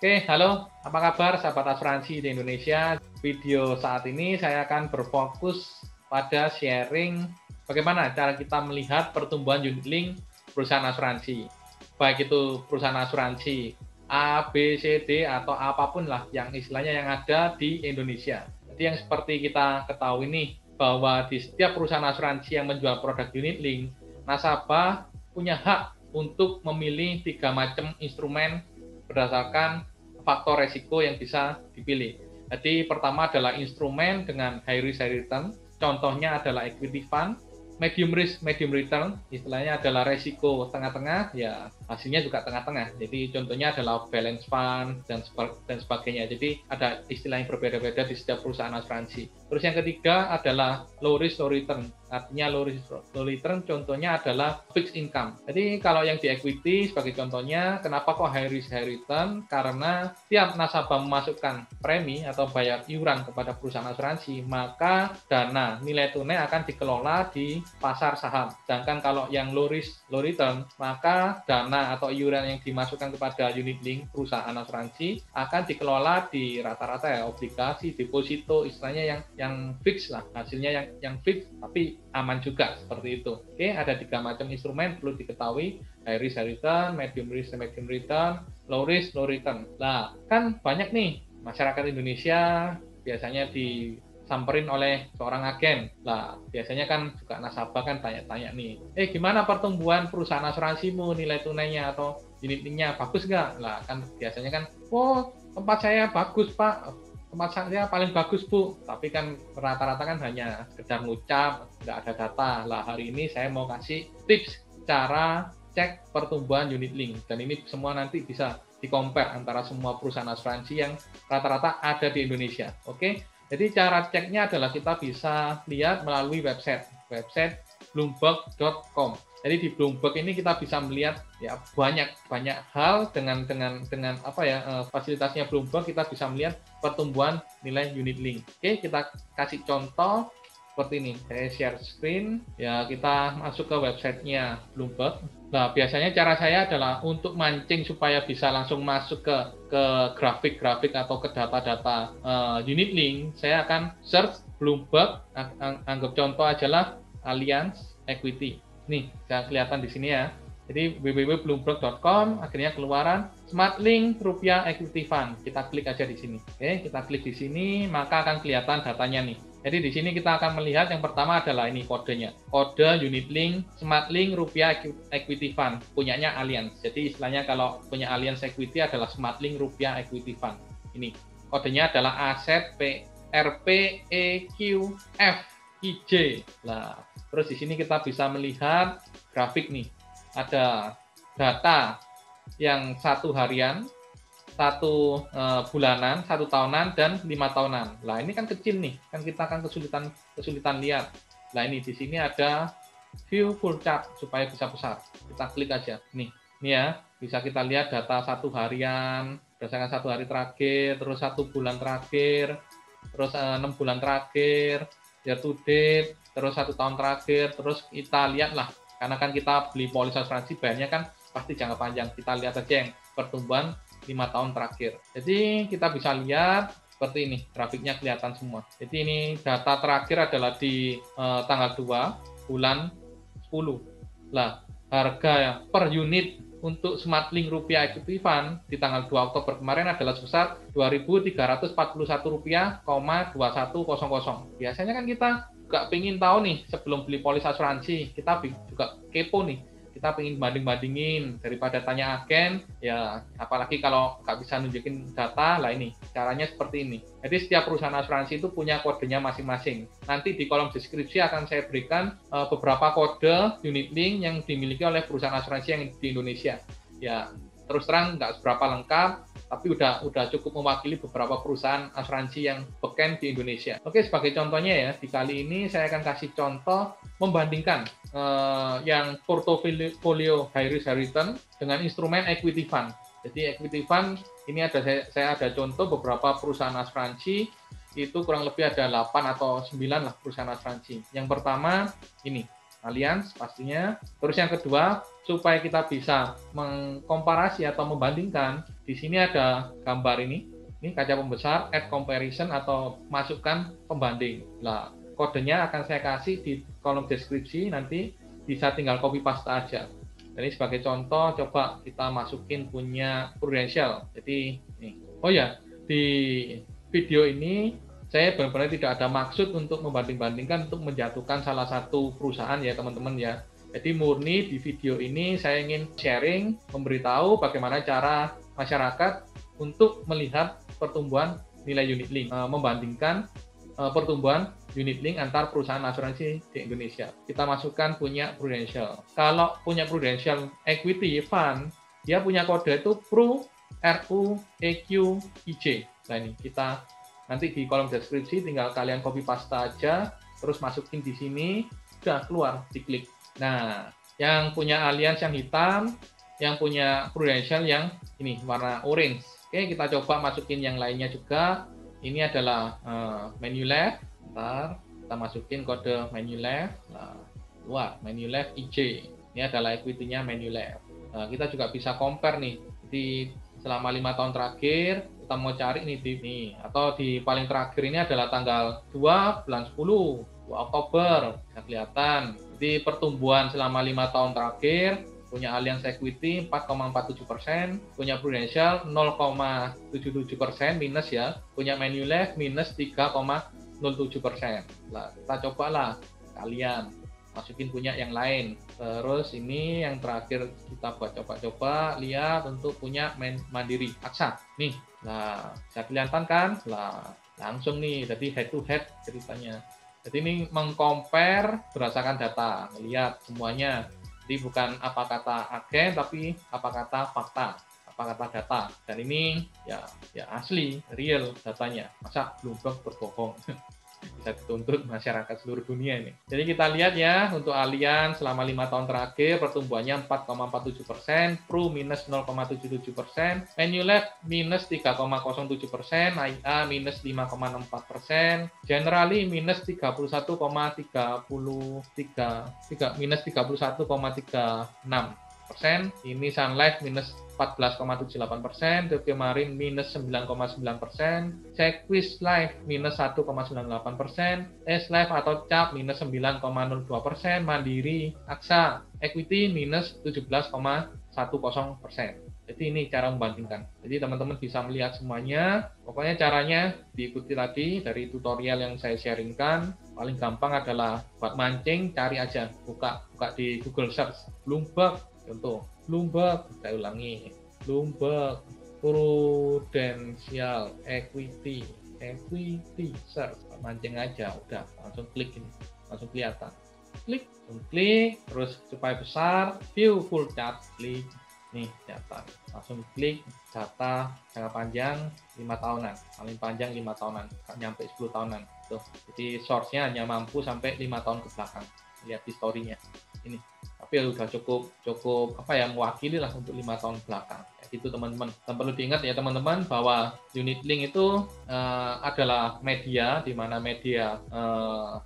Oke, halo, apa kabar sahabat asuransi di Indonesia? Video saat ini saya akan berfokus pada sharing bagaimana cara kita melihat pertumbuhan unit link perusahaan asuransi. Baik itu perusahaan asuransi A, B, C, D, atau apapun lah yang istilahnya yang ada di Indonesia. Jadi yang seperti kita ketahui nih, bahwa di setiap perusahaan asuransi yang menjual produk unit link, nasabah punya hak untuk memilih 3 macam instrumen berdasarkan faktor resiko yang bisa dipilih. Jadi pertama adalah instrumen dengan high risk high return, contohnya adalah equity fund. Medium risk medium return, istilahnya adalah resiko tengah-tengah, ya hasilnya juga tengah-tengah. Jadi contohnya adalah balance fund dan sebagainya. Jadi ada istilah yang berbeda-beda di setiap perusahaan asuransi. Terus yang ketiga adalah low risk low return. Artinya low risk low return contohnya adalah fixed income. Jadi kalau yang di equity sebagai contohnya, kenapa kok high risk high return? Karena tiap nasabah memasukkan premi atau bayar iuran kepada perusahaan asuransi, maka dana nilai tunai akan dikelola di pasar saham. Sedangkan kalau yang low risk low return, maka dana atau iuran yang dimasukkan kepada unit link perusahaan asuransi akan dikelola di rata-rata ya obligasi, deposito, istilahnya yang fix lah, hasilnya yang fix tapi aman juga, seperti itu. Oke, ada 3 macam instrumen perlu diketahui: high risk high return, medium risk medium return, low risk low return. Nah, kan banyak nih masyarakat Indonesia biasanya disamperin oleh seorang agen. Lah, biasanya kan juga nasabah kan tanya-tanya nih, gimana pertumbuhan perusahaan asuransimu, nilai tunainya atau unit linknya bagus nggak? Lah, kan biasanya kan, oh tempat saya bagus Pak, tempat saya paling bagus Bu, tapi kan rata-rata kan hanya sekedar ngucap, nggak ada data. Lah, hari ini saya mau kasih tips cara cek pertumbuhan unit link, dan ini semua nanti bisa di-compare antara semua perusahaan asuransi yang rata-rata ada di Indonesia. Oke, jadi cara ceknya adalah kita bisa lihat melalui website bloomberg.com. Jadi di Bloomberg ini kita bisa melihat ya banyak hal dengan apa ya, fasilitasnya Bloomberg, kita bisa melihat pertumbuhan nilai unit link. Oke, kita kasih contoh seperti ini. Saya share screen ya, kita masuk ke websitenya Bloomberg. Nah, biasanya cara saya adalah untuk mancing supaya bisa langsung masuk ke grafik-grafik atau ke data-data unit link. Saya akan search Bloomberg, anggap contoh aja lah Allianz Equity. Nih, bisa kelihatan di sini ya. Jadi www.bloomberg.com, akhirnya keluaran Smart Link Rupiah Equity Fund. Kita klik aja di sini. Oke, kita klik di sini, maka akan kelihatan datanya nih. Jadi di sini kita akan melihat yang pertama adalah ini kodenya. Kode unit link Smart Link Rupiah Equity Fund, punyanya Allianz. Jadi istilahnya kalau punya Allianz Equity adalah Smart Link Rupiah Equity Fund. Ini kodenya adalah aset RPEQFIJ. Nah, terus di sini kita bisa melihat grafik nih. Ada data yang 1 harian, 1 bulanan, 1 tahunan, dan 5 tahunan. Nah, ini kan kecil nih, kan kita akan kesulitan lihat. Nah, ini di sini ada view full chart supaya bisa besar. Kita klik aja. Nih ya, bisa kita lihat data 1 harian, berdasarkan 1 hari terakhir, terus 1 bulan terakhir, terus 6 bulan terakhir, year to date, terus 1 tahun terakhir, terus kita lihat lah, karena kan kita beli polis asuransi bayarnya kan pasti jangka panjang. Kita lihat aja yang pertumbuhan 5 tahun terakhir. Jadi kita bisa lihat seperti ini, grafiknya kelihatan semua. Jadi ini data terakhir adalah di tanggal 2 bulan 10. Lah, harga per unit untuk Smart Link Rupiah Equity Fund di tanggal 2 Oktober kemarin adalah sebesar Rp2.341,2100. Biasanya kan kita juga pengen tahu nih, sebelum beli polis asuransi, kita juga kepo nih. Kita pengen banding-bandingin daripada tanya agen, ya apalagi kalau nggak bisa nunjukin data. Lah, ini caranya seperti ini. Jadi setiap perusahaan asuransi itu punya kodenya masing-masing. Nanti di kolom deskripsi akan saya berikan beberapa kode unit link yang dimiliki oleh perusahaan asuransi yang di Indonesia. Ya, terus terang nggak seberapa lengkap, tapi udah cukup mewakili beberapa perusahaan asuransi yang beken di Indonesia. Oke, sebagai contohnya ya, di kali ini saya akan kasih contoh membandingkan yang portofolio high risk high return dengan instrumen equity fund. Jadi equity fund ini saya ada contoh beberapa perusahaan asuransi, itu kurang lebih ada 8 atau 9 lah perusahaan asuransi. Yang pertama ini Allianz pastinya. Terus yang kedua, supaya kita bisa mengkomparasi atau membandingkan, di sini ada gambar ini kaca pembesar, add comparison atau masukkan pembanding. Nah, kodenya akan saya kasih di kolom deskripsi, nanti bisa tinggal copy paste aja. Jadi sebagai contoh, coba kita masukin punya Prudential. Jadi, nih. Oh ya, di video ini saya benar-benar tidak ada maksud untuk membanding-bandingkan, untuk menjatuhkan salah satu perusahaan ya teman-teman ya. Jadi murni di video ini saya ingin sharing, memberitahu bagaimana cara masyarakat untuk melihat pertumbuhan nilai unit link, membandingkan pertumbuhan unit link antar perusahaan asuransi di Indonesia. Kita masukkan punya Prudential. Kalau punya Prudential Equity Fund, dia punya kode itu PRU RU EQ IJ. Nah ini kita nanti di kolom deskripsi tinggal kalian copy paste aja, terus masukin di sini, udah keluar, diklik. Nah, yang punya Allianz yang hitam, yang punya Prudential yang ini warna orange. Oke, kita coba masukin yang lainnya juga. Ini adalah Manulife. Ntar kita masukin kode Manulife. Nah, keluar Manulife IJ. Ini adalah equity-nya Manulife. Nah, kita juga bisa compare nih. Di selama 5 tahun terakhir, kita mau cari nih atau di paling terakhir ini adalah tanggal 2 bulan 10, 2 Oktober. Bisa kelihatan. Jadi pertumbuhan selama 5 tahun terakhir, punya Allianz Equity 4,47%, punya Prudential 0,77% minus ya, punya Manulife minus 3,07%. Nah, kita cobalah kalian masukin punya yang lain. Terus ini yang terakhir kita buat coba-coba lihat untuk punya Mandiri AXA. Nih, nah bisa kelihatan kan? Lah, langsung nih, jadi head to head ceritanya. Jadi ini mengcompare berdasarkan data, melihat semuanya. Jadi bukan apa kata agen, tapi apa kata fakta, apa kata data. Dan ini ya asli, real datanya. Masa Bloomberg berbohong? Bisa dituntut masyarakat seluruh dunia ini. Jadi kita lihat ya, untuk Allianz selama 5 tahun terakhir pertumbuhannya 4,47%, Pru minus 0,77%, Manulife minus 3,07%, AIA minus 5,64%, Generali minus 31,33, minus 31,36%, ini Sun Life minus 14,78%, Tokyo Marine minus 9,9%, Sequis Life minus 1,98%, S-Life atau CAP minus 9,02%, Mandiri AXA Equity minus 17,10%. Jadi ini cara membandingkan. Jadi teman-teman bisa melihat semuanya. Pokoknya caranya diikuti tadi dari tutorial yang saya sharingkan. Paling gampang adalah buat mancing, cari aja, buka di Google Search Bloomberg. Contoh, Bloomberg, saya ulangi, Bloomberg Prudential Equity search, mancing aja, udah langsung klik ini, langsung kelihatan, klik, terus supaya besar, view full chart, klik, nih data, langsung klik data jangka panjang 5 tahunan, paling panjang 5 tahunan, nyampe 10 tahunan, tuh, jadi source-nya hanya mampu sampai 5 tahun ke belakang, lihat historinya, ini. Tapi udah cukup mewakili lah untuk 5 tahun belakang. Kayak gitu teman-teman. Dan perlu diingat ya teman-teman bahwa unit link itu adalah media, di mana media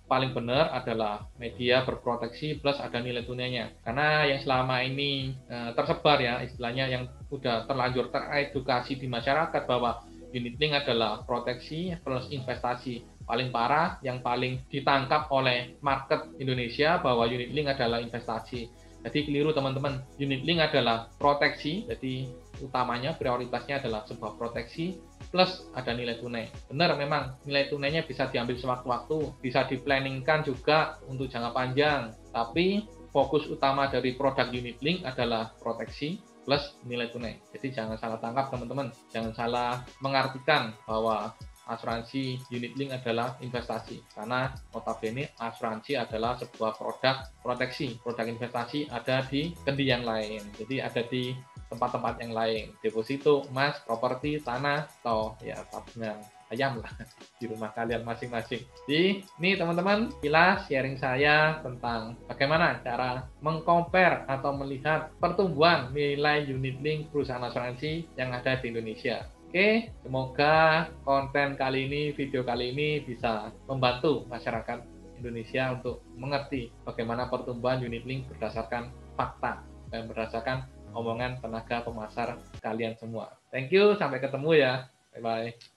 paling benar adalah media berproteksi plus ada nilai tunainya. Karena yang selama ini tersebar ya, istilahnya yang udah terlanjur teredukasi di masyarakat bahwa unit link adalah proteksi plus investasi. Paling parah, yang paling ditangkap oleh market Indonesia bahwa unit link adalah investasi. Jadi keliru teman-teman, unit link adalah proteksi, jadi utamanya prioritasnya adalah sebuah proteksi plus ada nilai tunai. Benar memang nilai tunainya bisa diambil sewaktu-waktu, bisa diplanningkan juga untuk jangka panjang, tapi fokus utama dari produk unit link adalah proteksi plus nilai tunai. Jadi jangan salah tangkap teman-teman, jangan salah mengartikan bahwa asuransi unit link adalah investasi, karena notabene asuransi adalah sebuah produk proteksi. Produk investasi ada di kendi yang lain, jadi ada di tempat-tempat yang lain, deposito, emas, properti, tanah, atau ya tabungan ayam lah di rumah kalian masing-masing. Jadi ini teman-teman, kilas sharing saya tentang bagaimana cara mengcompare atau melihat pertumbuhan nilai unit link perusahaan asuransi yang ada di Indonesia. Oke, semoga konten kali ini, video kali ini bisa membantu masyarakat Indonesia untuk mengerti bagaimana pertumbuhan unit link berdasarkan fakta dan berdasarkan omongan tenaga pemasar kalian semua. Thank you, sampai ketemu ya. Bye-bye.